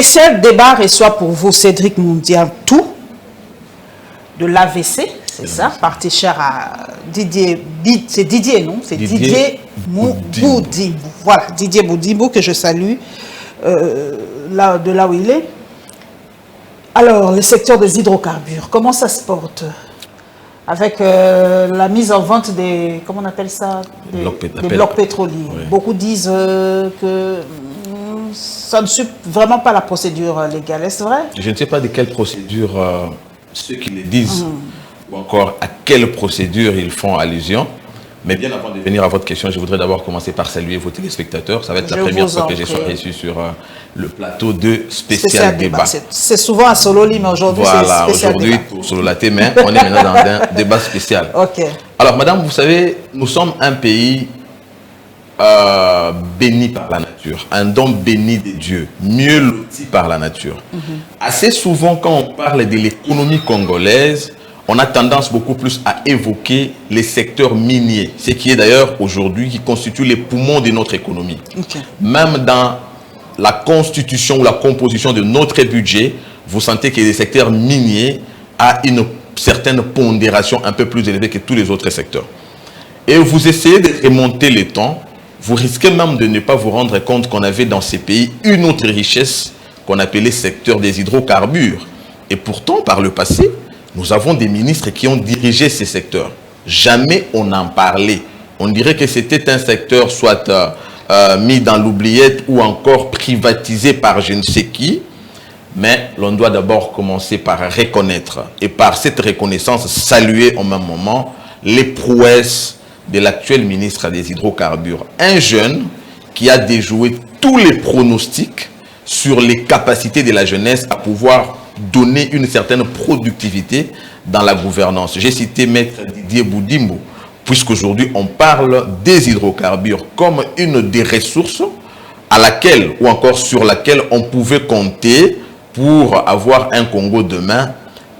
spécial débat reçoit pour vous Cédric Moundiantou de l'AVC, c'est ça, parti cher à Didier, c'est Didier, non? C'est Didier Boudimbo. Voilà, Didier Boudimbo que je salue de là où il est. Alors, le secteur des hydrocarbures, comment ça se porte? Avec la mise en vente des, comment on appelle ça? Des blocs pétroliers. Oui. Beaucoup disent que ça ne suit vraiment pas la procédure légale, est-ce vrai? Je ne sais pas de quelle procédure ceux qui le disent, ou encore à quelle procédure ils font allusion. Mais bien avant de venir à votre question, je voudrais d'abord commencer par saluer vos téléspectateurs. Ça va être la première fois que je serai ici sur le plateau de spécial débat. C'est souvent à Sololi, mais aujourd'hui voilà, c'est spécial aujourd'hui pour Sololaté, mais on est maintenant dans un débat spécial. Ok. Alors madame, vous savez, nous sommes un pays béni par la nature, un don béni de Dieu, mieux loti par la nature. Assez souvent, quand on parle de l'économie congolaise, on a tendance beaucoup plus à évoquer les secteurs miniers, ce qui est d'ailleurs aujourd'hui qui constitue les poumons de notre économie. Okay. Même dans la constitution ou la composition de notre budget, vous sentez que les secteurs miniers a une certaine pondération un peu plus élevée que tous les autres secteurs. Et vous essayez de remonter les temps, vous risquez même de ne pas vous rendre compte qu'on avait dans ces pays une autre richesse qu'on appelait secteur des hydrocarbures. Et pourtant, par le passé, nous avons des ministres qui ont dirigé ces secteurs. Jamais on n'en parlait. On dirait que c'était un secteur soit mis dans l'oubliette ou encore privatisé par je ne sais qui. Mais l'on doit d'abord commencer par reconnaître et par cette reconnaissance saluer au même moment les prouesses de l'actuel ministre des hydrocarbures. Un jeune qui a déjoué tous les pronostics sur les capacités de la jeunesse à pouvoir donner une certaine productivité dans la gouvernance. J'ai cité Maître Didier Boudimbo, puisqu'aujourd'hui on parle des hydrocarbures comme une des ressources à laquelle ou encore sur laquelle on pouvait compter pour avoir un Congo demain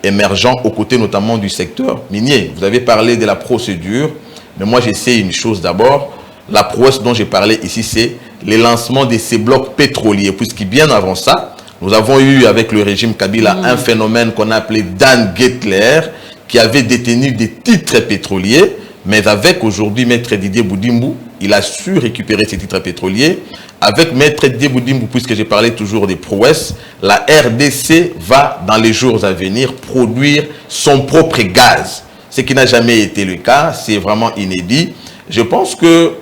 émergent aux côtés notamment du secteur minier. Vous avez parlé de la procédure, mais moi j'essaie une chose d'abord. La prouesse dont j'ai parlé ici, c'est le lancement de ces blocs pétroliers, puisque bien avant ça, nous avons eu avec le régime Kabila un phénomène qu'on a appelé Dan Gettler, qui avait détenu des titres pétroliers, mais avec aujourd'hui Maître Didier Boudimbo, il a su récupérer ces titres pétroliers. Avec Maître Didier Boudimbo, puisque j'ai parlé toujours des prouesses, la RDC va dans les jours à venir produire son propre gaz. Ce qui n'a jamais été le cas, c'est vraiment inédit. Je pense que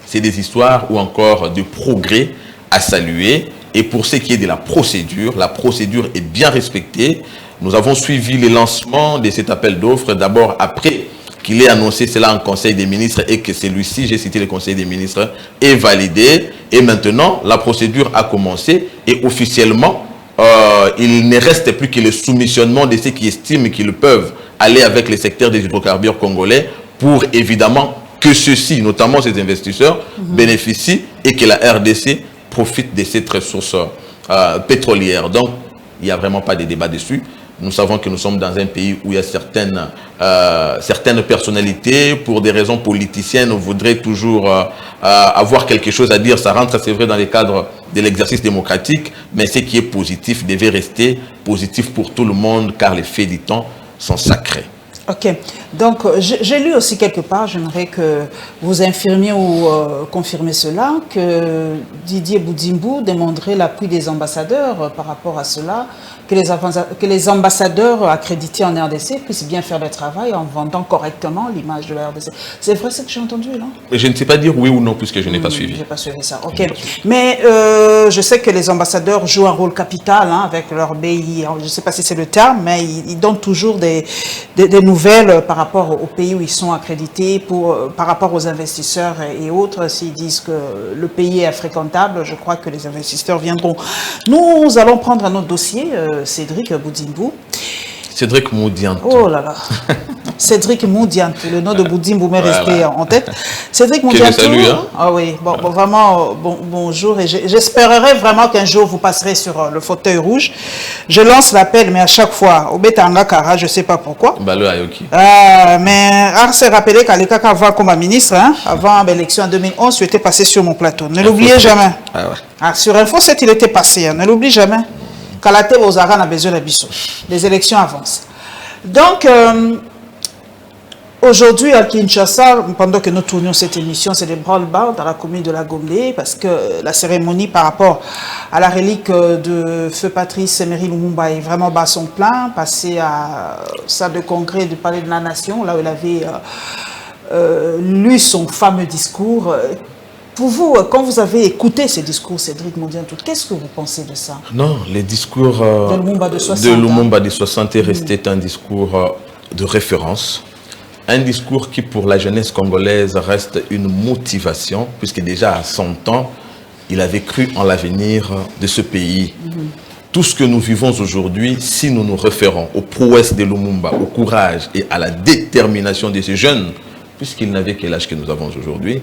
c'est des histoires ou encore de progrès à saluer. Et pour ce qui est de la procédure est bien respectée. Nous avons suivi le lancement de cet appel d'offres, d'abord après qu'il ait annoncé cela en Conseil des ministres et que celui-ci, j'ai cité le Conseil des ministres, est validé. Et maintenant, la procédure a commencé et officiellement, il ne reste plus que le soumissionnement de ceux qui estiment qu'ils peuvent aller avec les secteurs des hydrocarbures congolais pour évidemment que ceux-ci, notamment ces investisseurs, bénéficient et que la RDC profite de cette ressource pétrolière. Donc, il n'y a vraiment pas de débat dessus. Nous savons que nous sommes dans un pays où il y a certaines personnalités, pour des raisons politiciennes, voudraient toujours avoir quelque chose à dire. Ça rentre, c'est vrai, dans le cadre de l'exercice démocratique, mais ce qui est positif devait rester positif pour tout le monde, car les faits du temps sont sacrés. Ok, donc j'ai lu aussi quelque part, j'aimerais que vous infirmiez ou confirmez cela, que Didier Boudimbo demanderait l'appui des ambassadeurs par rapport à cela, que les ambassadeurs accrédités en RDC puissent bien faire le travail en vendant correctement l'image de la RDC. C'est vrai ce que j'ai entendu, là? Je ne sais pas dire oui ou non, puisque je n'ai pas suivi. Je n'ai pas suivi ça, ok. Mais je sais que les ambassadeurs jouent un rôle capital avec leur BI. Je ne sais pas si c'est le terme, mais ils donnent toujours des nouvelles par rapport aux pays où ils sont accrédités, par rapport aux investisseurs et autres. S'ils disent que le pays est fréquentable, je crois que les investisseurs viendront. Nous allons prendre un autre dossier, Cédric Boudimbo. Cédric Moundiantou. Oh là là. Cédric Moudiantou, le nom de Boudimbo m'est resté en tête. Cédric Moudiantou, ah oui, bon, vraiment, bonjour, et j'espérerais vraiment qu'un jour vous passerez sur le fauteuil rouge. Je lance l'appel, mais à chaque fois, au Betanga Kara, je ne sais pas pourquoi. Mais à se rappeler qu'à l'époque, avant comme ministre, hein, avant l'élection en 2011, tu étais passé sur mon plateau. Ne l'oubliez jamais. Sur Info 7, il était passé, hein, ne l'oublie jamais. Kalate Bozara a besoin d'habitude. Les élections avancent. Donc, aujourd'hui, à Kinshasa, pendant que nous tournions cette émission, c'est des branle-bas dans la commune de la Gombe, parce que la cérémonie par rapport à la relique de feu Patrice Emery Lumumba est vraiment bas son plein, passé à salle de congrès du Palais de la Nation, là où il avait lu son fameux discours. Pour vous, quand vous avez écouté ces discours, Cédric Moudiantou, qu'est-ce que vous pensez de ça? Non, les discours de Lumumba de 60 est resté un discours de référence. Un discours qui, pour la jeunesse congolaise, reste une motivation, puisque déjà à 100 ans, il avait cru en l'avenir de ce pays. Tout ce que nous vivons aujourd'hui, si nous nous référons aux prouesses de Lumumba, au courage et à la détermination de ces jeunes, puisqu'ils n'avaient que l'âge que nous avons aujourd'hui,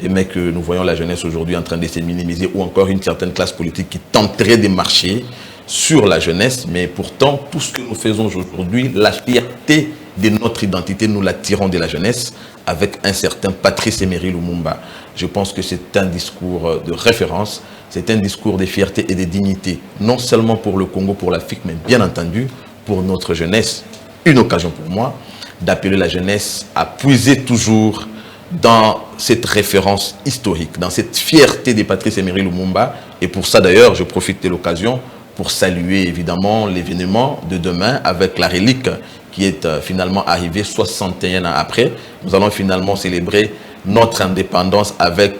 mais que nous voyons la jeunesse aujourd'hui en train de se minimiser, ou encore une certaine classe politique qui tenterait de marcher sur la jeunesse, mais pourtant, tout ce que nous faisons aujourd'hui, la fierté de notre identité, nous la tirons de la jeunesse avec un certain Patrice Emery Lumumba. Je pense que c'est un discours de référence, c'est un discours de fierté et de dignité, non seulement pour le Congo, pour l'Afrique, mais bien entendu pour notre jeunesse. Une occasion pour moi d'appeler la jeunesse à puiser toujours dans cette référence historique, dans cette fierté de Patrice Emery Lumumba. Et pour ça d'ailleurs, je profite de l'occasion pour saluer évidemment l'événement de demain avec la relique qui est finalement arrivée 61 ans après. Nous allons finalement célébrer notre indépendance avec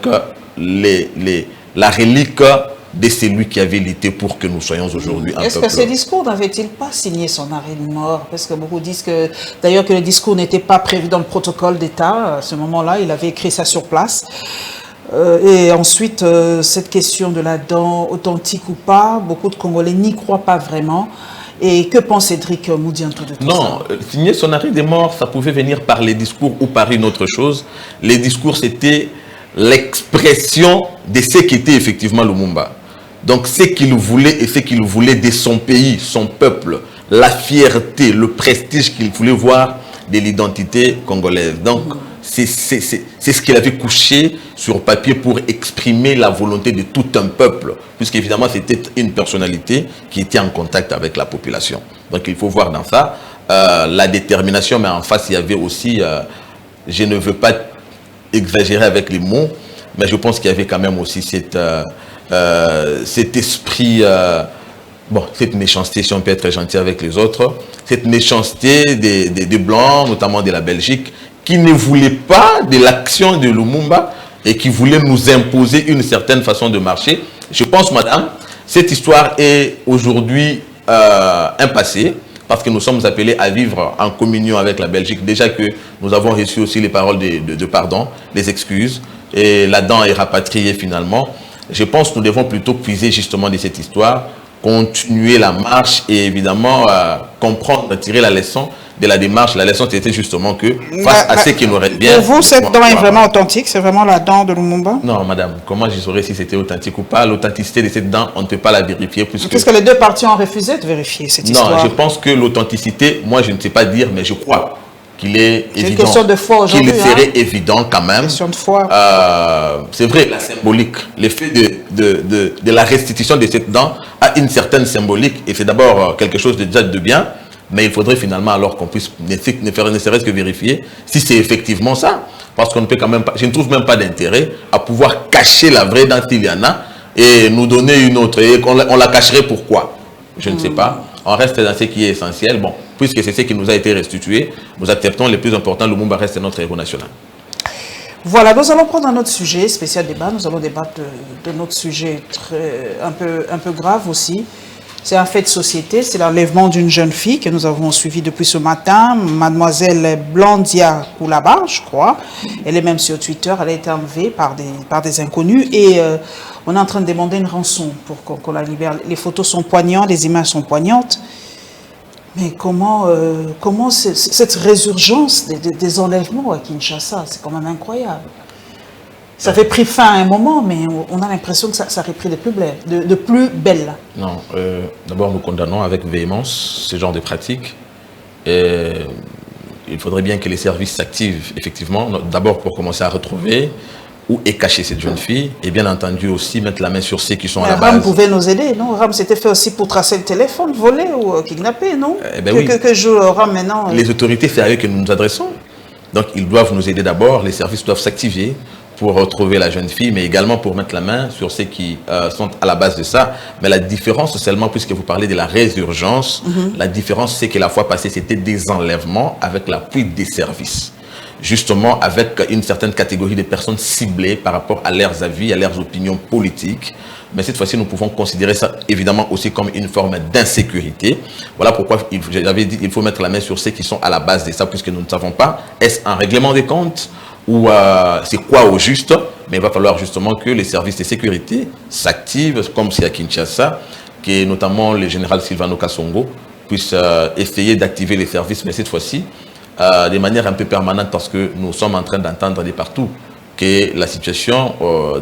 la relique de celui qui avait lutté pour que nous soyons aujourd'hui un peuple. Est-ce que ce discours n'avait-il pas signé son arrêt de mort? Parce que beaucoup disent que, d'ailleurs, que le discours n'était pas prévu dans le protocole d'État. À ce moment-là, il avait écrit ça sur place. Et ensuite, cette question de la dent authentique ou pas, beaucoup de Congolais n'y croient pas vraiment. Et que pense Cédric Moudiantou de tout ça? Non, signer son arrêt de mort, ça pouvait venir par les discours ou par une autre chose. Les discours, c'était l'expression de ce qu'était effectivement Lumumba. Donc, ce qu'il voulait et ce qu'il voulait de son pays, son peuple, la fierté, le prestige qu'il voulait voir de l'identité congolaise. Donc, c'est ce qu'il avait couché sur papier pour exprimer la volonté de tout un peuple, puisqu'évidemment, c'était une personnalité qui était en contact avec la population. Donc, il faut voir dans ça la détermination, mais en face, il y avait aussi, je ne veux pas exagérer avec les mots, mais je pense qu'il y avait quand même aussi cet esprit, cette méchanceté, si on peut être gentil avec les autres, cette méchanceté des Blancs, notamment de la Belgique, qui ne voulaient pas de l'action de Lumumba et qui voulaient nous imposer une certaine façon de marcher. Je pense, madame, cette histoire est aujourd'hui un passé, parce que nous sommes appelés à vivre en communion avec la Belgique. Déjà que nous avons reçu aussi les paroles de pardon, les excuses, et la dent est rapatriée finalement. Je pense que nous devons plutôt puiser justement de cette histoire, continuer la marche et évidemment comprendre, tirer la leçon de la démarche. La leçon c'était justement que face à ce qui nous revient... Pour vous, cette dent est vraiment authentique? C'est vraiment la dent de Lumumba? Non, madame. Comment je saurais si c'était authentique ou pas? L'authenticité de cette dent, on ne peut pas la vérifier. Puisque les deux parties ont refusé de vérifier cette histoire. Non, je pense que l'authenticité, moi je ne sais pas dire, mais je crois qu'il est évident. C'est une question de foi aujourd'hui. Qu'il serait évident quand même. Question de foi. C'est vrai, la symbolique, l'effet de la restitution de cette dent a une certaine symbolique et c'est d'abord quelque chose de déjà de bien, mais il faudrait finalement alors qu'on puisse ne serait-ce que vérifier si c'est effectivement ça. Parce qu'on ne peut quand même pas, je ne trouve même pas d'intérêt à pouvoir cacher la vraie dent s'il y en a et nous donner une autre. Et on la cacherait pourquoi? Je ne sais pas. On reste dans ce qui est essentiel. Bon, puisque c'est ce qui nous a été restitué, nous acceptons le plus important, Lumumba reste notre héros national. Voilà, nous allons prendre un autre sujet, spécial débat. Nous allons débattre de notre sujet un peu grave aussi. C'est un fait de société, c'est l'enlèvement d'une jeune fille que nous avons suivi depuis ce matin, mademoiselle Blandia Koulaba, je crois. Elle est même sur Twitter, elle a été enlevée par des inconnus et on est en train de demander une rançon pour qu'on la libère. Les photos sont poignantes, les images sont poignantes. Mais comment cette résurgence des enlèvements à Kinshasa, c'est quand même incroyable. Ça avait pris fin à un moment, mais on a l'impression que ça a repris de plus belle. Non, d'abord nous condamnons avec véhémence ce genre de pratiques. Et il faudrait bien que les services s'activent effectivement, d'abord pour commencer à retrouver où est cachée cette jeune fille, et bien entendu aussi mettre la main sur ceux qui sont à la base. RAM pouvait nous aider, non? RAM s'était fait aussi pour tracer le téléphone, voler ou kidnapper, non? Oui. Que joue RAM maintenant? Les autorités, c'est à eux que nous nous adressons. Donc ils doivent nous aider d'abord, les services doivent s'activer pour retrouver la jeune fille, mais également pour mettre la main sur ceux qui sont à la base de ça. Mais la différence seulement, puisque vous parlez de la résurgence, la différence c'est que la fois passée, c'était des enlèvements avec l'appui des services. Justement avec une certaine catégorie de personnes ciblées par rapport à leurs avis, à leurs opinions politiques. Mais cette fois-ci, nous pouvons considérer ça évidemment aussi comme une forme d'insécurité. Voilà pourquoi j'avais dit qu'il faut mettre la main sur ceux qui sont à la base de ça, puisque nous ne savons pas, est-ce un règlement des comptes ou c'est quoi au juste, mais il va falloir justement que les services de sécurité s'activent, comme c'est à Kinshasa, que notamment le général Silvano Kasongo puisse essayer d'activer les services, mais cette fois-ci, de manière un peu permanente, parce que nous sommes en train d'entendre de partout que la situation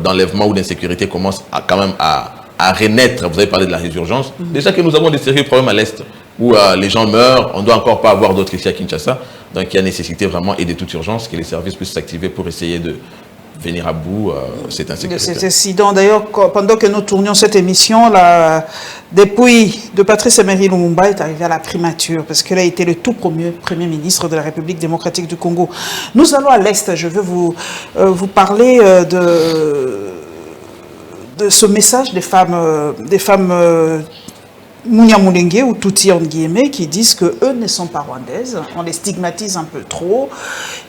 d'enlèvement ou d'insécurité commence quand même à renaître. Vous avez parlé de la résurgence. Déjà que nous avons des sérieux problèmes à l'Est, où les gens meurent, on ne doit encore pas avoir d'autres ici à Kinshasa. Donc il y a nécessité vraiment et de toute urgence que les services puissent s'activer pour essayer de venir à bout cette insécurité. Cet incident, d'ailleurs, pendant que nous tournions cette émission, la dépouille de Patrice Emery Lumumba est arrivée à la primature, parce qu'elle a été le tout premier ministre de la République démocratique du Congo. Nous allons à l'Est. Je veux vous parler de ce message des femmes Munyamulenge ou Tutsi en guillemets, qui disent que eux ne sont pas rwandaises, on les stigmatise un peu trop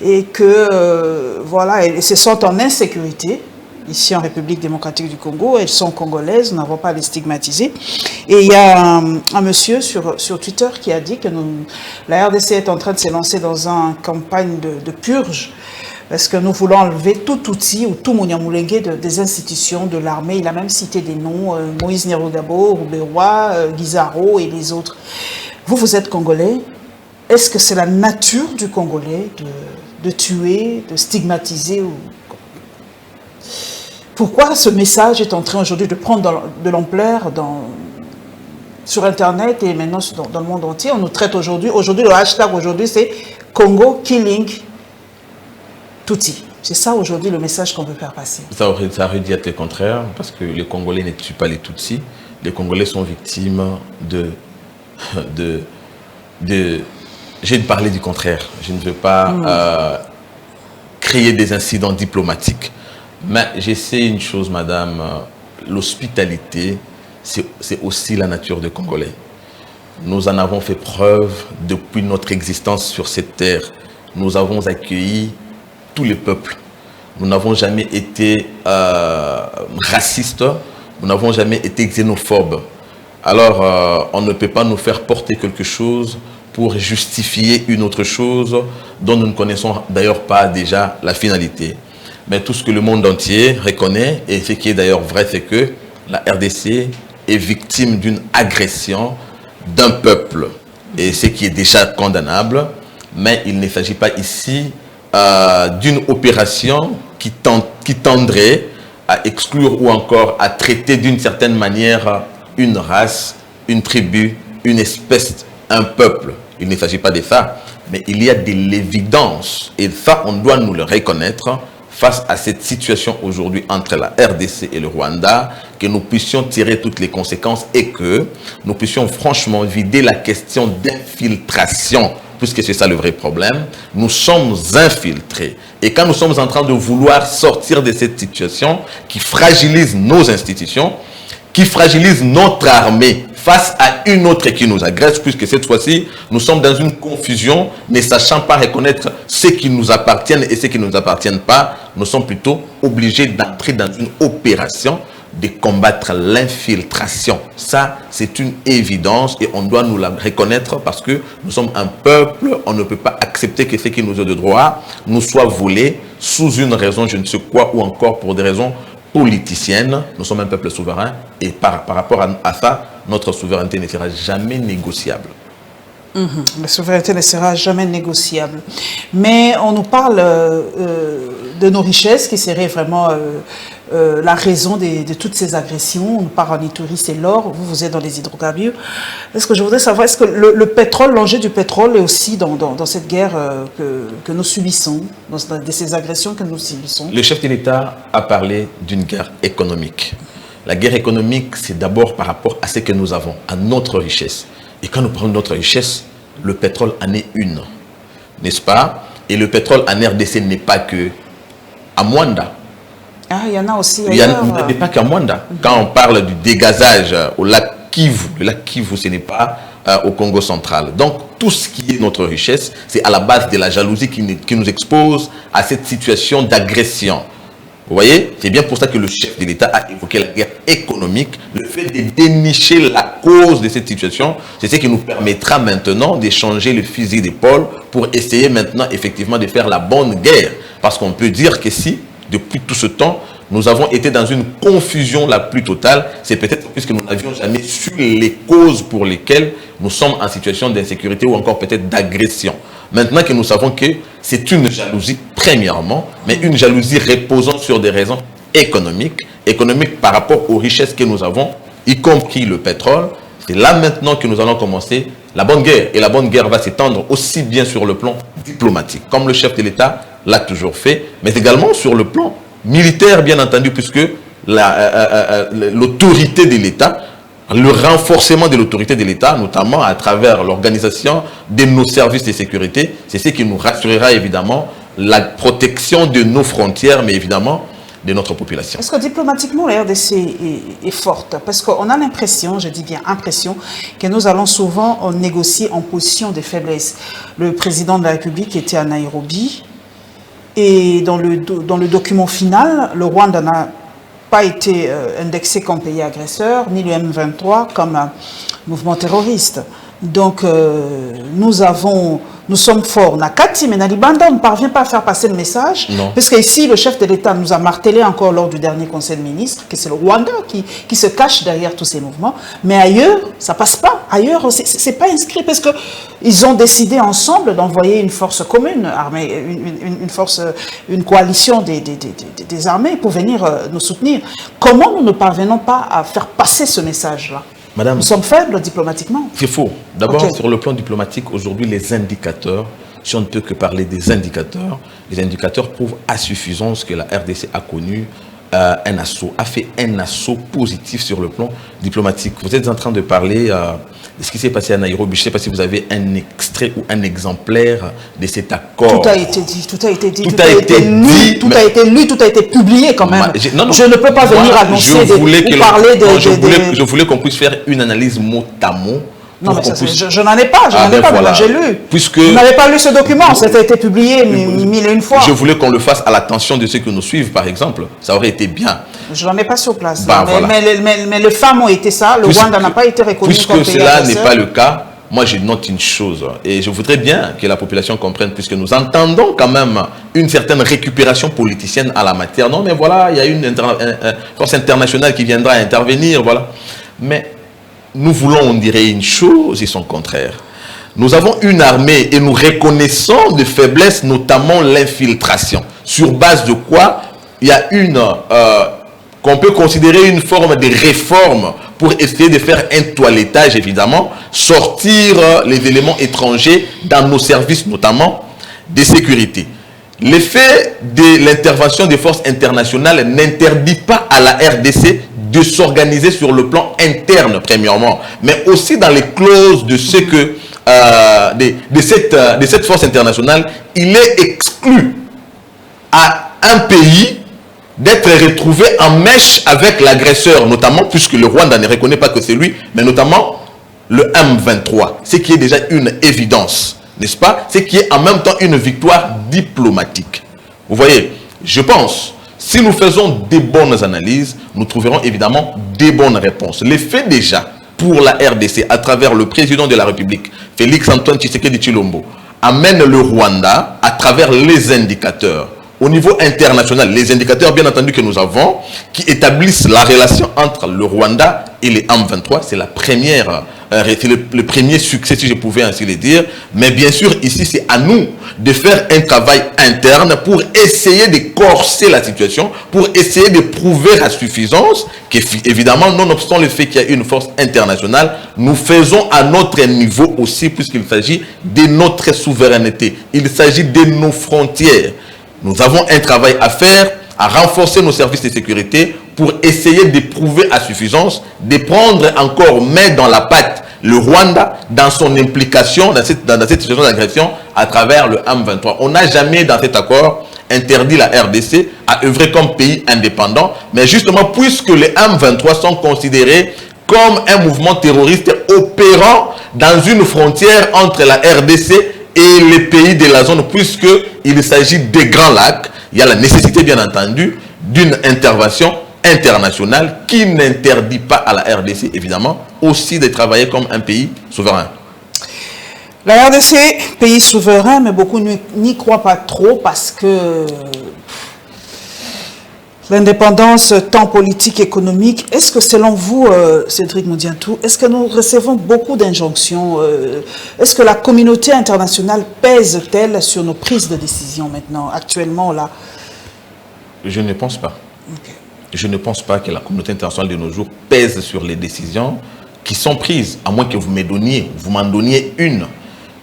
et que voilà, elles se sentent en insécurité ici en République démocratique du Congo. Elles sont congolaises, nous n'avons pas à les stigmatiser. Et il y a un monsieur sur Twitter qui a dit que la RDC est en train de se lancer dans une campagne de purge, parce que nous voulons enlever tout Tutsi ou tout Munyamulenge des institutions de l'armée. Il a même cité des noms, Moïse Nyarugabo, Rouberois, Guizaro et les autres. Vous êtes Congolais. Est-ce que c'est la nature du Congolais de tuer, de stigmatiser Pourquoi ce message est en train aujourd'hui de prendre de l'ampleur sur Internet et maintenant dans le monde entier? On nous traite aujourd'hui le hashtag aujourd'hui c'est Congo Killing Tutsi. C'est ça aujourd'hui le message qu'on veut faire passer. Ça aurait dû être le contraire, parce que les Congolais ne tuent pas les Tutsis. Les Congolais sont victimes je vais parler du contraire. Je ne veux pas créer des incidents diplomatiques. Mais je sais une chose, madame, l'hospitalité, c'est aussi la nature des Congolais. Nous en avons fait preuve depuis notre existence sur cette terre. Nous avons accueilli tous les peuples. Nous n'avons jamais été racistes, nous n'avons jamais été xénophobes. Alors, on ne peut pas nous faire porter quelque chose pour justifier une autre chose dont nous ne connaissons d'ailleurs pas déjà la finalité. Mais tout ce que le monde entier reconnaît, et ce qui est d'ailleurs vrai, c'est que la RDC est victime d'une agression d'un peuple. Et ce qui est déjà condamnable, mais il ne s'agit pas ici d'une opération qui tendrait à exclure ou encore à traiter d'une certaine manière une race, une tribu, une espèce, un peuple. Il ne s'agit pas de ça, mais il y a de l'évidence, et ça on doit nous le reconnaître, face à cette situation aujourd'hui entre la RDC et le Rwanda, que nous puissions tirer toutes les conséquences et que nous puissions franchement vider la question d'infiltration, puisque c'est ça le vrai problème. Nous sommes infiltrés. Et quand nous sommes en train de vouloir sortir de cette situation qui fragilise nos institutions, qui fragilise notre armée face à une autre qui nous agresse, puisque cette fois-ci, nous sommes dans une confusion, ne sachant pas reconnaître ce qui nous appartient et ce qui ne nous appartient pas, nous sommes plutôt obligés d'entrer dans une opération de combattre l'infiltration. Ça, c'est une évidence et on doit nous la reconnaître parce que nous sommes un peuple, on ne peut pas accepter que ce qui nous est de droit nous soit volé sous une raison, je ne sais quoi, ou encore pour des raisons politiciennes. Nous sommes un peuple souverain et par rapport à ça, notre souveraineté ne sera jamais négociable. La souveraineté ne sera jamais négociable. Mais on nous parle de nos richesses qui seraient vraiment la raison de toutes ces agressions. On nous parle en Ituri, c'est l'or. Vous êtes dans les hydrocarbures. Est-ce que je voudrais savoir, est-ce que le pétrole, l'enjeu du pétrole est aussi dans cette guerre que nous subissons, de ces agressions que nous subissons? Le chef de l'État a parlé d'une guerre économique. La guerre économique, c'est d'abord par rapport à ce que nous avons, à notre richesse. Et quand nous parlons de notre richesse, le pétrole en est une, n'est-ce pas? Et le pétrole en RDC n'est pas que à Mwanda. Ah, il y en a aussi Il n'est pas qu'à Mwanda. Quand on parle du dégazage au lac Kivu, le lac Kivu, ce n'est pas au Congo central. Donc, tout ce qui est notre richesse, c'est à la base de la jalousie qui nous expose à cette situation d'agression. Vous voyez, c'est bien pour ça que le chef de l'État a évoqué la guerre économique. Le fait de dénicher la cause de cette situation, c'est ce qui nous permettra maintenant d'échanger le fusil d'épaule pour essayer maintenant effectivement de faire la bonne guerre. Parce qu'on peut dire que si, depuis tout ce temps, nous avons été dans une confusion la plus totale, c'est peut-être puisque nous n'avions jamais su les causes pour lesquelles nous sommes en situation d'insécurité ou encore peut-être d'agression. Maintenant que nous savons que c'est une jalousie, premièrement, mais une jalousie reposant sur des raisons économiques par rapport aux richesses que nous avons, y compris le pétrole, c'est là maintenant que nous allons commencer la bonne guerre. Et la bonne guerre va s'étendre aussi bien sur le plan diplomatique, comme le chef de l'État l'a toujours fait, mais également sur le plan militaire, bien entendu, puisque l'autorité de l'État, le renforcement de l'autorité de l'État, notamment à travers l'organisation de nos services de sécurité, c'est ce qui nous rassurera évidemment la protection de nos frontières, mais évidemment de notre population. Est-ce que diplomatiquement la RDC est forte? Parce qu'on a l'impression, je dis bien impression, que nous allons souvent négocier en position de faiblesse. Le président de la République était à Nairobi et dans le document final, le Rwanda n'a pas été indexé comme pays agresseur, ni le M23 comme mouvement terroriste. Donc, nous sommes forts. Nakati, mais Nalibanda, on ne parvient pas à faire passer le message. Non. Parce qu'ici, le chef de l'État nous a martelé encore lors du dernier Conseil de ministres que c'est le Rwanda qui se cache derrière tous ces mouvements. Mais ailleurs, ça passe pas. Ailleurs, c'est pas inscrit parce qu'ils ont décidé ensemble d'envoyer une force commune, armée, une coalition des armées pour venir nous soutenir. Comment nous ne parvenons pas à faire passer ce message-là? Madame, nous sommes faibles diplomatiquement. C'est faux. D'abord, sur le plan diplomatique, aujourd'hui, les indicateurs, si on ne peut que parler des indicateurs, les indicateurs prouvent à suffisance que la RDC a connu a fait un assaut positif sur le plan diplomatique. Vous êtes en train de parler de ce qui s'est passé à Nairobi. Je ne sais pas si vous avez un extrait ou un exemplaire de cet accord. Tout a été dit, tout a été dit, tout a été lu, tout a été lu, tout a été publié quand même. Non, je ne peux pas venir annoncer ou parler de... Je voulais qu'on puisse faire une analyse mot à mot. Non, mais je n'en ai pas, voilà. J'ai lu. Vous n'avez pas lu ce document, ça a été publié mille et une fois. Je voulais qu'on le fasse à l'attention de ceux qui nous suivent, par exemple. Ça aurait été bien. Je n'en ai pas sur place. Voilà. Mais les femmes ont été ça, le Rwanda n'a pas été reconnu comme pays. Puisque cela n'est pas le cas, moi je note une chose, et je voudrais bien que la population comprenne, puisque nous entendons quand même une certaine récupération politicienne à la matière. Non, mais voilà, il y a une force internationale qui viendra intervenir, voilà. Mais nous voulons, on dirait, une chose et son contraire. Nous avons une armée et nous reconnaissons de faiblesses, notamment l'infiltration. Sur base de quoi il y a qu'on peut considérer une forme de réforme pour essayer de faire un toilettage, évidemment, sortir les éléments étrangers dans nos services, notamment de sécurité. L'effet de l'intervention des forces internationales n'interdit pas à la RDC de s'organiser sur le plan interne, premièrement, mais aussi dans les clauses de ce que de cette force internationale, il est exclu à un pays d'être retrouvé en mèche avec l'agresseur, notamment puisque le Rwanda ne reconnaît pas que c'est lui, mais notamment le M23, ce qui est déjà une évidence, n'est-ce pas? Ce qui est en même temps une victoire diplomatique. Vous voyez, je pense, si nous faisons des bonnes analyses, nous trouverons évidemment des bonnes réponses. Les faits déjà pour la RDC, à travers le président de la République, Félix Antoine Tshisekedi Tshilombo, amène le Rwanda à travers les indicateurs. Au niveau international, les indicateurs bien entendu que nous avons, qui établissent la relation entre le Rwanda et les M23, c'est la première c'est le premier succès, si je pouvais ainsi le dire. Mais bien sûr, ici, c'est à nous de faire un travail interne pour essayer de corser la situation, pour essayer de prouver à suffisance qu'évidemment, nonobstant le fait qu'il y a une force internationale, nous faisons à notre niveau aussi, puisqu'il s'agit de notre souveraineté. Il s'agit de nos frontières. Nous avons un travail à faire, à renforcer nos services de sécurité pour essayer de prouver à suffisance, de prendre encore main dans la pâte le Rwanda dans son implication dans cette situation d'agression à travers le M23. On n'a jamais dans cet accord interdit la RDC à œuvrer comme pays indépendant, mais justement puisque les M23 sont considérés comme un mouvement terroriste opérant dans une frontière entre la RDC et les pays de la zone, puisqu'il s'agit des Grands Lacs, il y a la nécessité bien entendu d'une intervention internationale qui n'interdit pas à la RDC évidemment aussi de travailler comme un pays souverain. La RDC, pays souverain, mais beaucoup n'y croient pas trop parce que l'indépendance tant politique qu'économique, est-ce que selon vous, Cédric Modiantou, est-ce que nous recevons beaucoup d'injonctions? Est-ce que la communauté internationale pèse-t-elle sur nos prises de décision maintenant, actuellement là? Je ne pense pas. Okay. Je ne pense pas que la communauté internationale de nos jours pèse sur les décisions qui sont prises, à moins que vous m'en donniez une.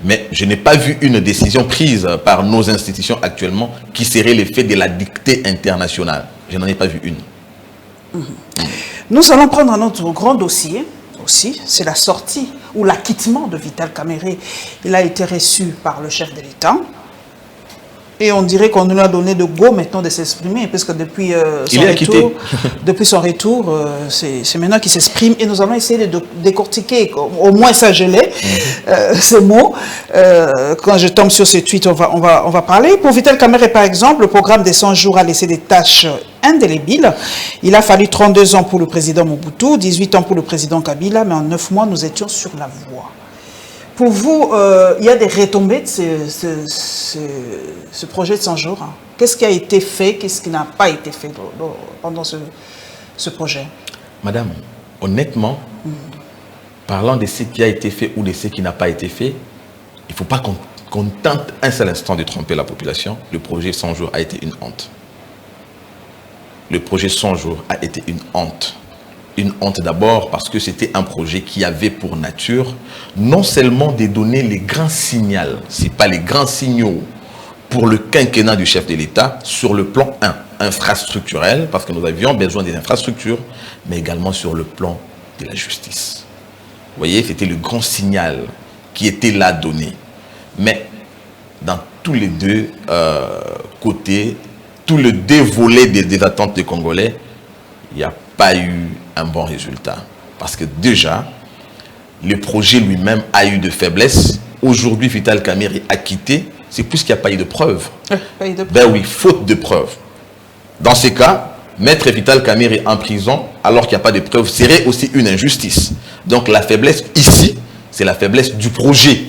Mais je n'ai pas vu une décision prise par nos institutions actuellement qui serait l'effet de la dictée internationale. Je n'en ai pas vu une. Nous allons prendre un autre grand dossier aussi, c'est la sortie ou l'acquittement de Vital Kamerhe. Il a été reçu par le chef de l'État. Et on dirait qu'on nous a donné de go maintenant de s'exprimer, parce que depuis son retour, c'est maintenant qu'il s'exprime. Et nous allons essayer de décortiquer, au moins ça je l'ai, ces mots. Quand je tombe sur ce tweet, on va parler. Pour Vital Kamerhe, par exemple, le programme des 100 jours a laissé des tâches indélébiles. Il a fallu 32 ans pour le président Mobutu, 18 ans pour le président Kabila, mais en 9 mois, nous étions sur la voie. Pour vous, il y a des retombées de ce projet de 100 jours. Hein. Qu'est-ce qui a été fait, qu'est-ce qui n'a pas été fait pendant ce projet? Madame, honnêtement, parlant de ce qui a été fait ou de ce qui n'a pas été fait, il ne faut pas qu'on tente un seul instant de tromper la population. Le projet 100 jours a été une honte. Le projet 100 jours a été une honte. Une honte d'abord parce que c'était un projet qui avait pour nature non seulement de donner les grands signaux, c'est pas les grands signaux pour le quinquennat du chef de l'État sur le plan infrastructurel, parce que nous avions besoin des infrastructures, mais également sur le plan de la justice. Vous voyez, c'était le grand signal qui était là donné. Mais dans tous les deux côtés, tous les deux volets des attentes des Congolais, il n'y a pas eu un bon résultat. Parce que déjà, le projet lui-même a eu de faiblesses. Aujourd'hui, Vital Kamerhe est acquitté. C'est plus qu'il n'y a pas eu de preuves. Ben oui, faute de preuves. Dans ces cas, mettre Vital Kamerhe en prison alors qu'il n'y a pas de preuves serait aussi une injustice. Donc la faiblesse ici, c'est la faiblesse du projet.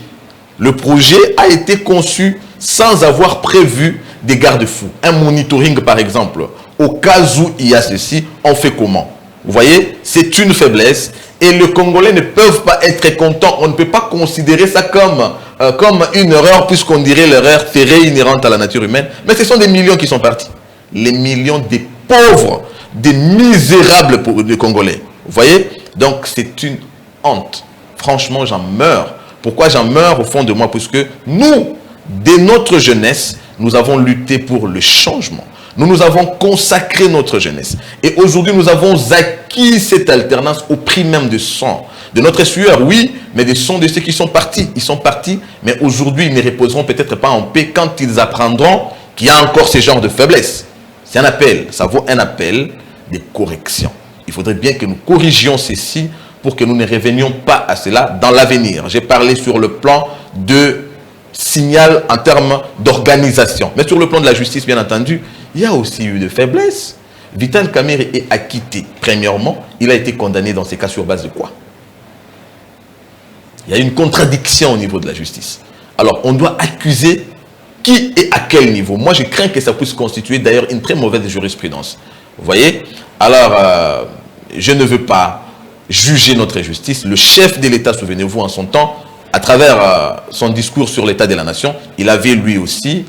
Le projet a été conçu sans avoir prévu des garde-fous. Un monitoring, par exemple. Au cas où il y a ceci, on fait comment? Vous voyez, c'est une faiblesse et les Congolais ne peuvent pas être contents. On ne peut pas considérer ça comme une erreur, puisqu'on dirait l'erreur serait inhérente à la nature humaine. Mais ce sont des millions qui sont partis. Les millions des pauvres, des misérables des Congolais. Vous voyez? Donc c'est une honte. Franchement, j'en meurs. Pourquoi j'en meurs au fond de moi? Puisque nous, dès notre jeunesse, nous avons lutté pour le changement. Nous avons consacré notre jeunesse. Et aujourd'hui, nous avons acquis cette alternance au prix même de sang. De notre sueur, oui, mais des sang de ceux qui sont partis. Ils sont partis, mais aujourd'hui, ils ne reposeront peut-être pas en paix quand ils apprendront qu'il y a encore ce genre de faiblesse. C'est un appel, ça vaut un appel de correction. Il faudrait bien que nous corrigions ceci pour que nous ne revenions pas à cela dans l'avenir. J'ai parlé sur le plan de signal en termes d'organisation. Mais sur le plan de la justice, bien entendu, il y a aussi eu de faiblesses. Vital Kamerhe est acquitté. Premièrement, il a été condamné dans ces cas sur base de quoi? Il y a une contradiction au niveau de la justice. Alors, on doit accuser qui et à quel niveau? Moi, je crains que ça puisse constituer d'ailleurs une très mauvaise jurisprudence. Vous voyez? Alors, je ne veux pas juger notre justice. Le chef de l'État, souvenez-vous, en son temps, à travers son discours sur l'état de la nation, il avait lui aussi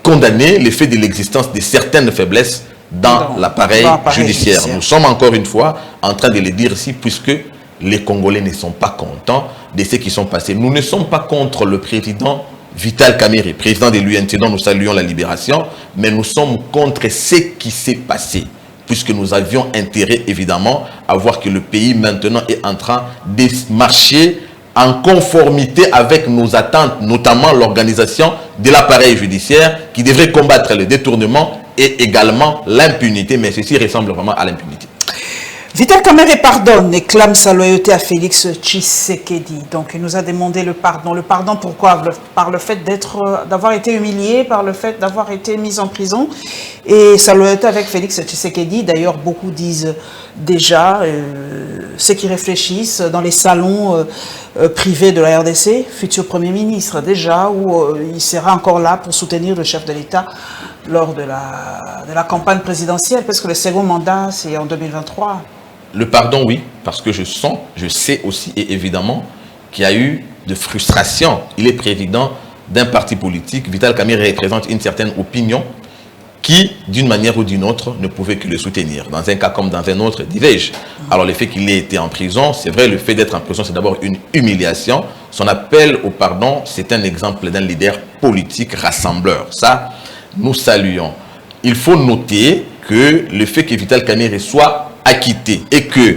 condamné le fait de l'existence de certaines faiblesses dans l'appareil judiciaire. Nous sommes encore une fois en train de le dire ici, puisque les Congolais ne sont pas contents de ce qui sont passés. Nous ne sommes pas contre le président Vital Kamerhe, président de l'UNT, dont nous saluons la libération, mais nous sommes contre ce qui s'est passé, puisque nous avions intérêt, évidemment, à voir que le pays maintenant est en train de marcher en conformité avec nos attentes, notamment l'organisation de l'appareil judiciaire qui devrait combattre le détournement et également l'impunité, mais ceci ressemble vraiment à l'impunité. Vital Kamerhe pardonne et clame sa loyauté à Félix Tshisekedi. Donc il nous a demandé le pardon. Le pardon pourquoi? Par le fait d'avoir été humilié, par le fait d'avoir été mis en prison. Et sa loyauté avec Félix Tshisekedi, d'ailleurs beaucoup disent déjà, ceux qui réfléchissent dans les salons privés de la RDC, futur Premier ministre déjà, où il sera encore là pour soutenir le chef de l'État lors de la campagne présidentielle, parce que le second mandat c'est en 2023. Le pardon, oui, parce que je sais aussi et évidemment qu'il y a eu de frustration. Il est président d'un parti politique. Vital Kamerhe représente une certaine opinion qui, d'une manière ou d'une autre, ne pouvait que le soutenir. Dans un cas comme dans un autre, dirais-je. Alors le fait qu'il ait été en prison, c'est vrai, le fait d'être en prison, c'est d'abord une humiliation. Son appel au pardon, c'est un exemple d'un leader politique rassembleur. Ça, nous saluons. Il faut noter que le fait que Vital Kamerhe soit acquitté et que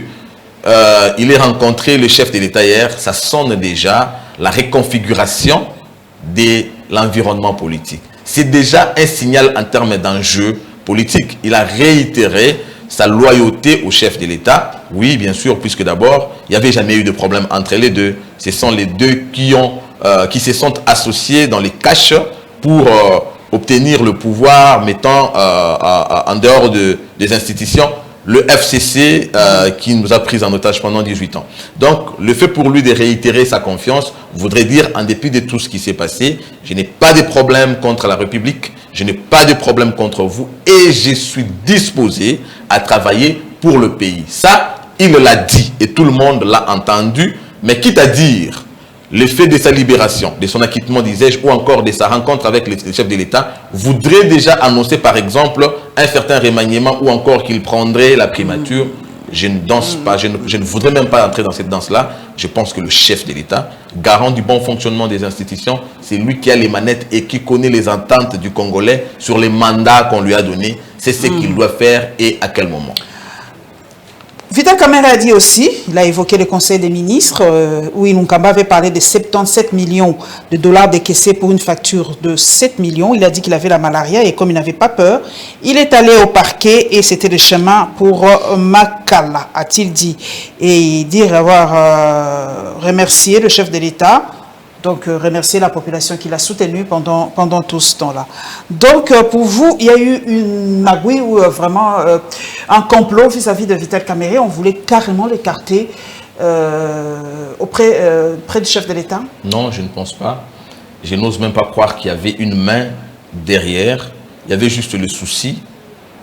il ait rencontré le chef de l'État hier, ça sonne déjà la reconfiguration de l'environnement politique. C'est déjà un signal en termes d'enjeu politique. Il a réitéré sa loyauté au chef de l'État. Oui, bien sûr, puisque d'abord, il n'y avait jamais eu de problème entre les deux. Ce sont les deux qui se sont associés dans les caches pour obtenir le pouvoir, mettant en dehors des institutions le FCC qui nous a pris en otage pendant 18 ans. Donc, le fait pour lui de réitérer sa confiance voudrait dire, en dépit de tout ce qui s'est passé, je n'ai pas de problème contre la République, je n'ai pas de problème contre vous et je suis disposé à travailler pour le pays. Ça, il l'a dit et tout le monde l'a entendu, mais quitte à dire le fait de sa libération, de son acquittement, disais-je, ou encore de sa rencontre avec le chef de l'État, voudrait déjà annoncer, par exemple, un certain remaniement ou encore qu'il prendrait la primature. Je ne danse pas, je ne voudrais même pas entrer dans cette danse-là. Je pense que le chef de l'État, garant du bon fonctionnement des institutions, c'est lui qui a les manettes et qui connaît les ententes du Congolais sur les mandats qu'on lui a donnés. C'est ce qu'il doit faire et à quel moment. Vital Kamerhe a dit aussi, il a évoqué le Conseil des ministres, où Inunkamba avait parlé de 77 millions de dollars décaissés pour une facture de 7 millions. Il a dit qu'il avait la malaria et comme il n'avait pas peur, il est allé au parquet et c'était le chemin pour Makala, a-t-il dit. Et il dit avoir remercié le chef de l'État, donc remercier la population qui l'a soutenu pendant tout ce temps-là. Donc pour vous, il y a eu une magouille ou vraiment un complot vis-à-vis de Vital Kamerhe. On voulait carrément l'écarter près du chef de l'État? Non, je ne pense pas. Je n'ose même pas croire qu'il y avait une main derrière. Il y avait juste le souci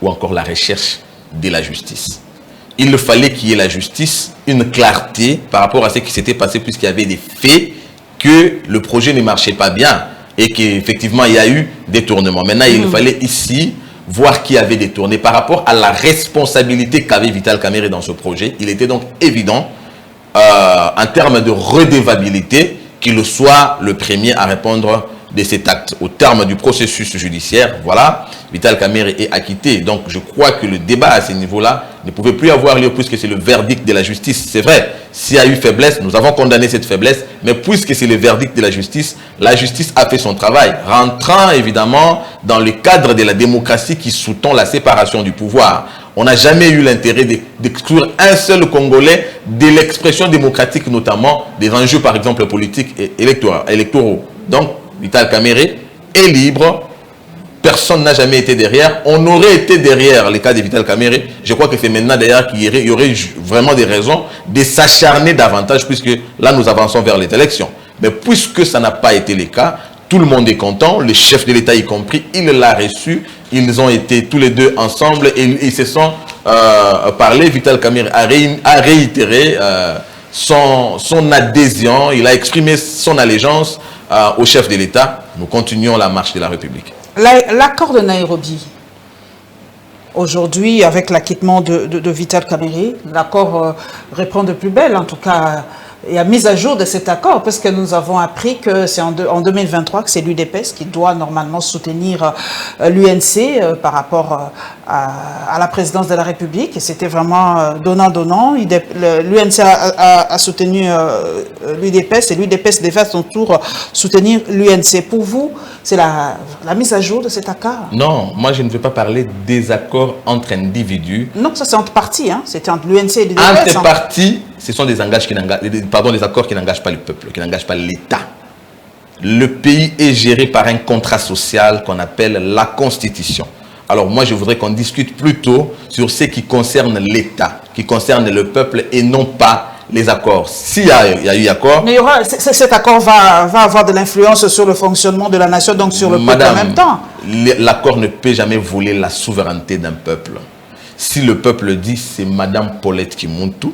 ou encore la recherche de la justice. Il fallait qu'il y ait la justice, une clarté par rapport à ce qui s'était passé puisqu'il y avait des faits que le projet ne marchait pas bien et qu'effectivement il y a eu détournement. Maintenant, il fallait ici voir qui avait détourné par rapport à la responsabilité qu'avait Vital Kamerhe dans ce projet. Il était donc évident, en termes de redevabilité, qu'il soit le premier à répondre de cet acte. Au terme du processus judiciaire, voilà, Vital Kamerhe est acquitté. Donc je crois que le débat à ce niveau-là ne pouvait plus avoir lieu puisque c'est le verdict de la justice. C'est vrai, s'il y a eu faiblesse, nous avons condamné cette faiblesse, mais puisque c'est le verdict de la justice a fait son travail, rentrant évidemment dans le cadre de la démocratie qui sous-tend la séparation du pouvoir. On n'a jamais eu l'intérêt d'exclure un seul Congolais de l'expression démocratique, notamment des enjeux par exemple politiques et électoraux. Donc, Vital Kamerhe est libre, personne n'a jamais été derrière. On aurait été derrière les cas de Vital Kamerhe. Je crois que c'est maintenant d'ailleurs qu'il y aurait vraiment des raisons de s'acharner davantage puisque là nous avançons vers les élections. Mais puisque ça n'a pas été le cas, tout le monde est content, le chef de l'État y compris, il l'a reçu. Ils ont été tous les deux ensemble et ils se sont parlé, Vital Kamerhe a réitéré son adhésion, il a exprimé son allégeance au chef de l'État. Nous continuons la marche de la République. L'accord de Nairobi, aujourd'hui, avec l'acquittement de Vital Kamerhe, l'accord reprend de plus belle, en tout cas, il y a mise à jour de cet accord, parce que nous avons appris que c'est en 2023 que c'est l'UDPS qui doit normalement soutenir l'UNC par rapport à la présidence de la République. Et c'était vraiment donnant-donnant. L'UNC a soutenu l'UDPS et l'UDPS devait à son tour soutenir l'UNC. Pour vous, c'est la mise à jour de cet accord? Non, moi je ne veux pas parler des accords entre individus. Non, ça c'est entre partis, hein. C'était entre l'UNC et l'UDPS. Entre partis, ce sont des accords qui n'engagent pas le peuple, qui n'engagent pas l'État. Le pays est géré par un contrat social qu'on appelle la Constitution. Alors moi, je voudrais qu'on discute plutôt sur ce qui concerne l'État, qui concerne le peuple et non pas les accords. S'il y a eu accord... Mais cet accord va avoir de l'influence sur le fonctionnement de la nation, donc sur le peuple en même temps. L'accord ne peut jamais voler la souveraineté d'un peuple. Si le peuple dit c'est Madame Paulette Kimuntu,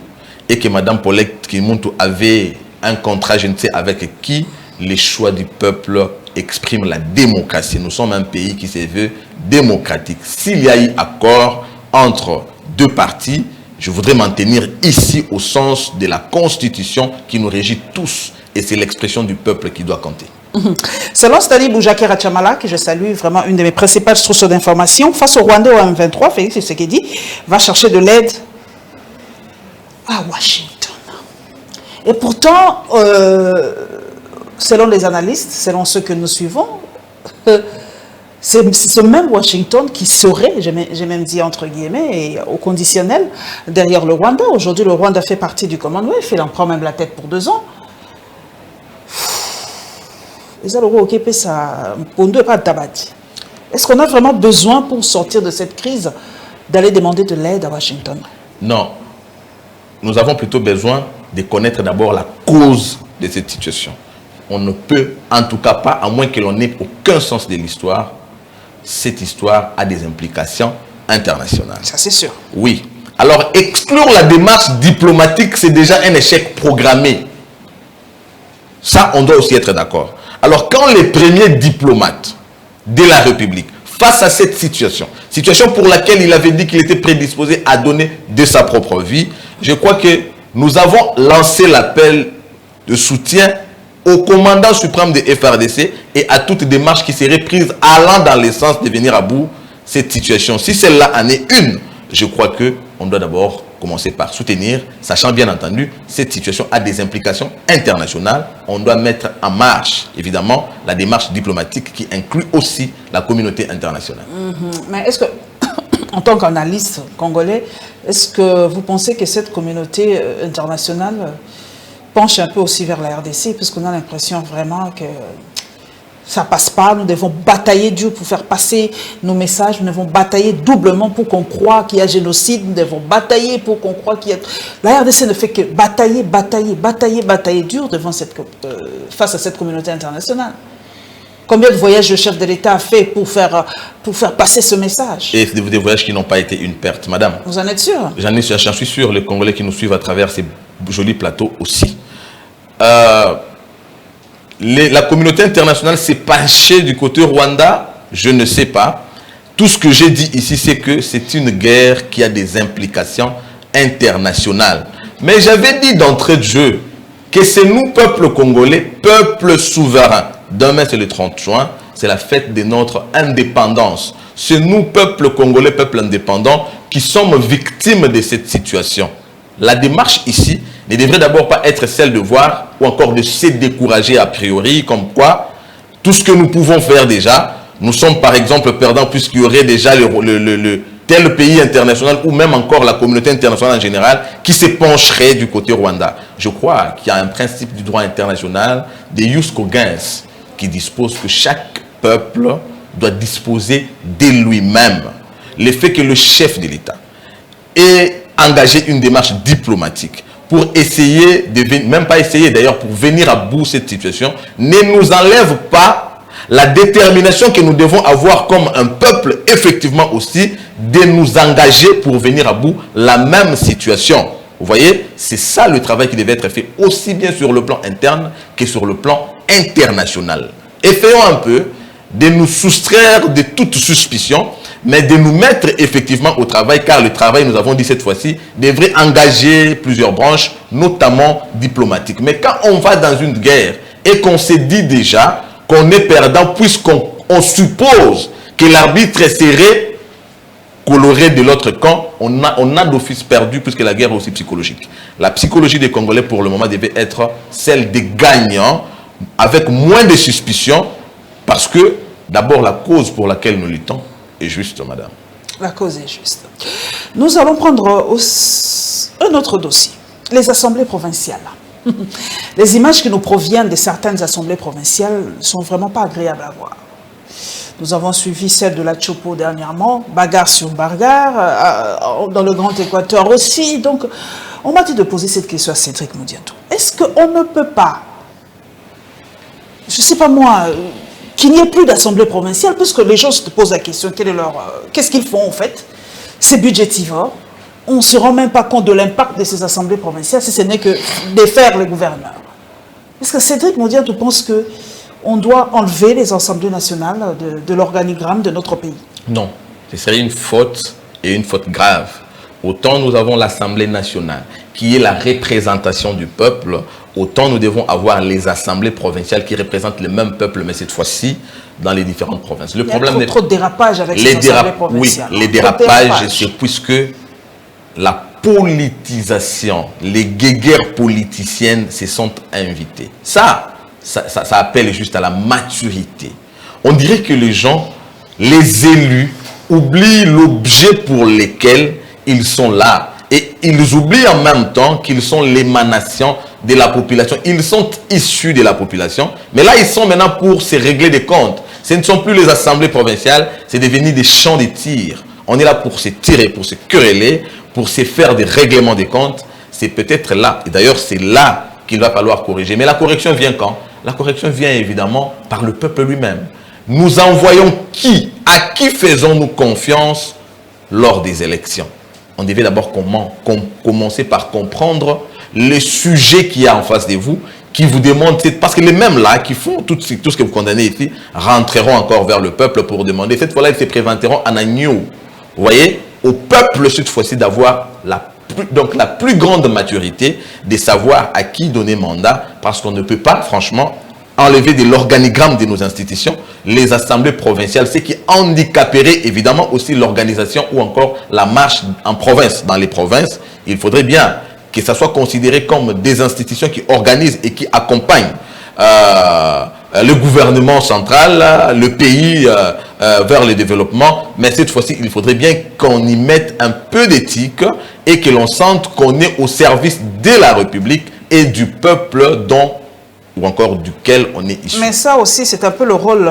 et que Madame Paulette Kimuntu avait un contrat, je ne sais avec qui, les choix du peuple expriment la démocratie. Nous sommes un pays qui se veut démocratique. S'il y a eu accord entre deux partis, je voudrais m'en tenir ici au sens de la Constitution qui nous régit tous. Et c'est l'expression du peuple qui doit compter. Selon Stali Boujaki Rachamala, que je salue, vraiment une de mes principales sources d'information, face au Rwanda au M23, Félix Tshisekedi va chercher de l'aide à Washington. Et pourtant, selon les analystes, selon ceux que nous suivons, c'est ce même Washington qui serait, j'ai même dit entre guillemets, et au conditionnel, derrière le Rwanda. Aujourd'hui, le Rwanda fait partie du Commonwealth, il en prend même la tête pour 2 ans. Est-ce qu'on a vraiment besoin, pour sortir de cette crise, d'aller demander de l'aide à Washington? Non. Nous avons plutôt besoin de connaître d'abord la cause de cette situation. On ne peut, en tout cas pas, à moins que l'on n'ait aucun sens de l'histoire, cette histoire a des implications internationales. Ça, c'est sûr. Oui. Alors, exclure la démarche diplomatique, c'est déjà un échec programmé. Ça, on doit aussi être d'accord. Alors, quand les premiers diplomates de la République, face à cette situation pour laquelle il avait dit qu'il était prédisposé à donner de sa propre vie, je crois que nous avons lancé l'appel de soutien au commandant suprême de FRDC et à toute démarche qui serait prise allant dans le sens de venir à bout cette situation. Si celle-là en est une, je crois qu'on doit d'abord commencer par soutenir, sachant bien entendu, cette situation a des implications internationales. On doit mettre en marche, évidemment, la démarche diplomatique qui inclut aussi la communauté internationale. Mais est-ce que, en tant qu'analyste congolais, est-ce que vous pensez que cette communauté internationale penche un peu aussi vers la RDC, puisqu'on a l'impression vraiment que ça passe pas, nous devons batailler dur pour faire passer nos messages, nous devons batailler doublement pour qu'on croie qu'il y a génocide, nous devons batailler pour qu'on croie qu'il y a... La RDC ne fait que batailler dur devant face à cette communauté internationale. Combien de voyages le chef de l'État a fait pour faire passer ce message? Et des voyages qui n'ont pas été une perte, madame. Vous en êtes sûr? J'en suis sûr, les Congolais qui nous suivent à travers ces jolis plateaux aussi. La communauté internationale s'est penchée du côté Rwanda, je ne sais pas. Tout ce que j'ai dit ici, c'est que c'est une guerre qui a des implications internationales. Mais j'avais dit d'entrée de jeu que c'est nous, peuple congolais, peuple souverain. Demain, c'est le 30 juin, c'est la fête de notre indépendance. C'est nous, peuple congolais, peuple indépendant, qui sommes victimes de cette situation. La démarche ici ne devrait d'abord pas être celle de voir ou encore de se décourager a priori, comme quoi tout ce que nous pouvons faire déjà, nous sommes par exemple perdants puisqu'il y aurait déjà tel pays international ou même encore la communauté internationale en général qui se pencherait du côté Rwanda. Je crois qu'il y a un principe du droit international des jus cogens qui dispose que chaque peuple doit disposer de lui-même. Le fait que le chef de l'État ait engagé une démarche diplomatique pour essayer, même pas essayer d'ailleurs, pour venir à bout de cette situation, ne nous enlève pas la détermination que nous devons avoir comme un peuple, effectivement aussi, de nous engager pour venir à bout la même situation. Vous voyez, c'est ça le travail qui devait être fait aussi bien sur le plan interne que sur le plan international. Essayons un peu de nous soustraire de toute suspicion, mais de nous mettre effectivement au travail, car le travail, nous avons dit cette fois-ci, devrait engager plusieurs branches, notamment diplomatiques. Mais quand on va dans une guerre et qu'on se dit déjà qu'on est perdant, puisqu'on suppose que l'arbitre serait coloré de l'autre camp, on a d'office perdu, puisque la guerre est aussi psychologique. La psychologie des Congolais, pour le moment, devait être celle des gagnants, avec moins de suspicion, parce que, d'abord, la cause pour laquelle nous luttons est juste, madame. La cause est juste. Nous allons prendre un autre dossier, les assemblées provinciales. Les images qui nous proviennent de certaines assemblées provinciales ne sont vraiment pas agréables à voir. Nous avons suivi celle de la Tchopo dernièrement, bagarre sur bagarre, dans le Grand Équateur aussi. Donc, on m'a dit de poser cette question à Cédric Moudianto. Est-ce qu'on ne peut pas, je ne sais pas moi, qu'il n'y ait plus d'assemblée provinciale, puisque les gens se posent la question, qu'est-ce qu'ils font en fait? C'est budgétivore. On ne se rend même pas compte de l'impact de ces assemblées provinciales, si ce n'est que défaire les gouverneurs. Est-ce que Cédric Moudianto pense qu'on doit enlever les assemblées nationales de l'organigramme de notre pays? Non, ce serait une faute, et une faute grave. Autant nous avons l'Assemblée nationale, qui est la représentation du peuple, autant nous devons avoir les assemblées provinciales qui représentent le même peuple, mais cette fois-ci, dans les différentes provinces. Le problème Il y a trop de dérapages avec les assemblées provinciales. Oui, les dérapages, c'est puisque la politisation, les guéguerres politiciennes se sont invitées. Ça appelle juste à la maturité. On dirait que les gens, les élus, oublient l'objet pour lequel ils sont là. Et ils oublient en même temps qu'ils sont l'émanation de la population. Ils sont issus de la population. Mais là, ils sont maintenant pour se régler des comptes. Ce ne sont plus les assemblées provinciales, c'est devenu des champs de tir. On est là pour se tirer, pour se quereller, pour se faire des règlements des comptes. C'est peut-être là, et d'ailleurs c'est là qu'il va falloir corriger. Mais la correction vient quand? La correction vient évidemment par le peuple lui-même. Nous envoyons qui? À qui faisons-nous confiance lors des élections? On devait d'abord commencer par comprendre le sujet qu'il y a en face de vous, qui vous demande, parce que les mêmes là qui font tout ce que vous condamnez ici, rentreront encore vers le peuple pour demander. Cette fois-là, ils se présenteront en agneau. Vous voyez, au peuple cette fois-ci d'avoir la plus grande maturité, de savoir à qui donner mandat, parce qu'on ne peut pas, franchement, enlever de l'organigramme de nos institutions les assemblées provinciales, ce qui handicaperait évidemment aussi l'organisation ou encore la marche en province. Dans les provinces, il faudrait bien que ça soit considéré comme des institutions qui organisent et qui accompagnent le gouvernement central, le pays vers le développement. Mais cette fois-ci, il faudrait bien qu'on y mette un peu d'éthique et que l'on sente qu'on est au service de la République et du peuple dont ou encore duquel on est issu. Mais ça aussi, c'est un peu le rôle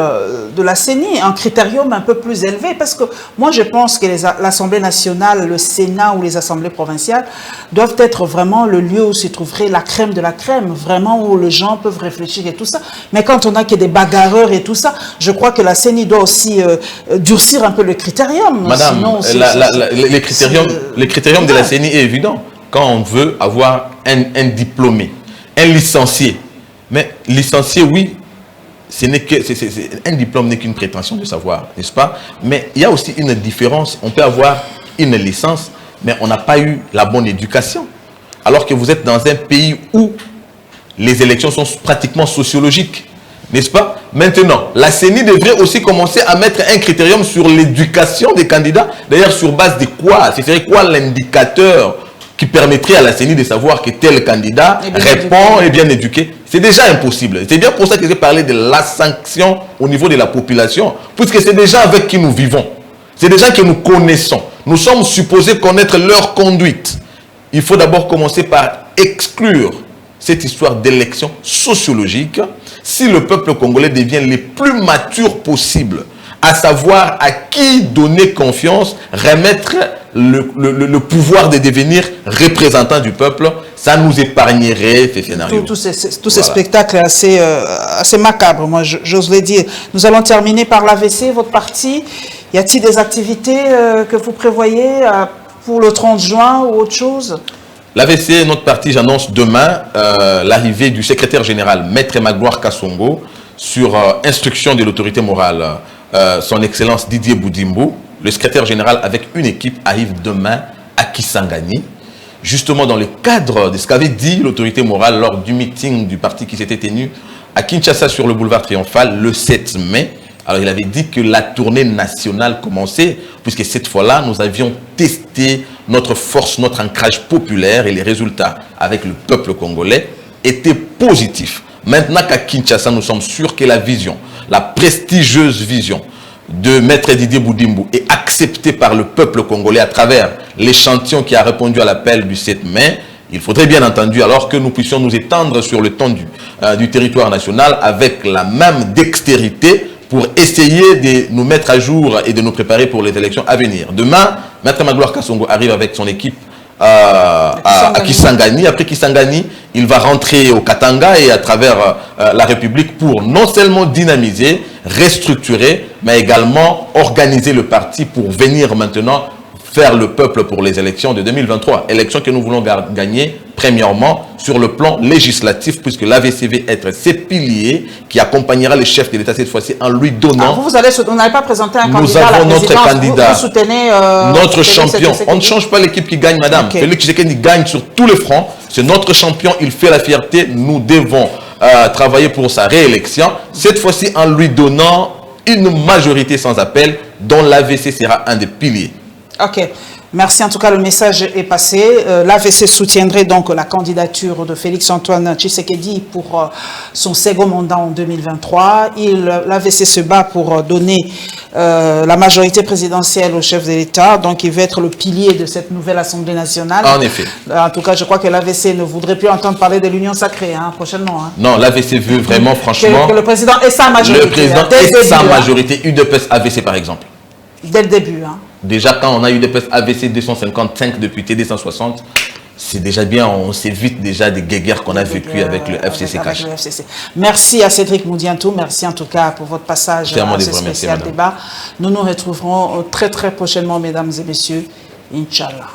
de la CENI, un critérium un peu plus élevé, parce que moi, je pense que l'Assemblée nationale, le Sénat ou les assemblées provinciales doivent être vraiment le lieu où se trouverait la crème de la crème, vraiment où les gens peuvent réfléchir et tout ça. Mais quand on a que des bagarreurs et tout ça, je crois que la CENI doit aussi durcir un peu le critérium. Madame, sinon, les critériums de la CENI est évident. Quand on veut avoir un diplômé, un licencié, mais licencié, oui, un diplôme n'est qu'une prétention de savoir, n'est-ce pas? Mais il y a aussi une différence. On peut avoir une licence, mais on n'a pas eu la bonne éducation. Alors que vous êtes dans un pays où les élections sont pratiquement sociologiques, n'est-ce pas? Maintenant, la CENI devrait aussi commencer à mettre un critérium sur l'éducation des candidats. D'ailleurs, sur base de quoi? Ce serait quoi l'indicateur qui permettrait à la CENI de savoir que tel candidat répond et bien éduqué? C'est déjà impossible. C'est bien pour ça que j'ai parlé de la sanction au niveau de la population, puisque c'est des gens avec qui nous vivons. C'est des gens que nous connaissons. Nous sommes supposés connaître leur conduite. Il faut d'abord commencer par exclure cette histoire d'élection sociologique. Si le peuple congolais devient le plus mature possible à savoir à qui donner confiance, remettre le pouvoir de devenir représentant du peuple, ça nous épargnerait ces scénarios. Tous ces spectacles assez macabres, moi j'ose le dire. Nous allons terminer par l'AVC, votre parti. Y a-t-il des activités que vous prévoyez pour le 30 juin ou autre chose? L'AVC, notre parti, j'annonce demain l'arrivée du secrétaire général, Maître Magloire Kassongo, sur instruction de l'autorité morale, son Excellence Didier Boudimbo. Le secrétaire général avec une équipe arrive demain à Kisangani, justement dans le cadre de ce qu'avait dit l'autorité morale lors du meeting du parti qui s'était tenu à Kinshasa sur le boulevard Triomphal le 7 mai. Alors il avait dit que la tournée nationale commençait, puisque cette fois-là, nous avions testé notre force, notre ancrage populaire, et les résultats avec le peuple congolais étaient positifs. Maintenant qu'à Kinshasa, nous sommes sûrs que la vision, la prestigieuse vision de Maître Didier Boudimbo est acceptée par le peuple congolais à travers l'échantillon qui a répondu à l'appel du 7 mai. Il faudrait bien entendu alors que nous puissions nous étendre sur le temps du territoire national avec la même dextérité pour essayer de nous mettre à jour et de nous préparer pour les élections à venir. Demain, Maître Magloire Kassongo arrive avec son équipe à Kisangani. Après Kisangani, il va rentrer au Katanga et à travers la République pour non seulement dynamiser, restructurer, mais également organiser le parti pour venir maintenant faire le peuple pour les élections de 2023. Élections que nous voulons gagner, premièrement, sur le plan législatif, puisque l'AVC va être ces piliers qui accompagnera le chef de l'État cette fois-ci en lui donnant... vous n'avez pas présenté un candidat. Nous avons notre candidat, vous soutenez, notre champion. On ne change pas l'équipe qui gagne, madame. Okay. Félix Tshisekedi gagne sur tous les fronts. C'est notre champion, il fait la fierté. Nous devons travailler pour sa réélection. Cette fois-ci, en lui donnant une majorité sans appel, dont l'AVC sera un des piliers. Ok. Merci. En tout cas, le message est passé. L'AVC soutiendrait donc la candidature de Félix-Antoine Tshisekedi pour son second mandat en 2023. L'AVC se bat pour donner la majorité présidentielle au chef de l'État. Donc, il va être le pilier de cette nouvelle Assemblée nationale. En effet. En tout cas, je crois que l'AVC ne voudrait plus entendre parler de l'union sacrée prochainement. Non, l'AVC veut vraiment, franchement... Que le président ait sa majorité. Le président ait sa majorité. UDPS AVC, par exemple. Dès le début. Déjà, quand on a eu des UDPS AVC 255 depuis TD 160, c'est déjà bien, on s'évite déjà des guéguerres qu'on a vécues avec le FCC Cash. Merci à Cédric Moudiantou, merci en tout cas pour votre passage à ce spécial débat. Nous nous retrouverons très très prochainement, mesdames et messieurs, Inch'Allah.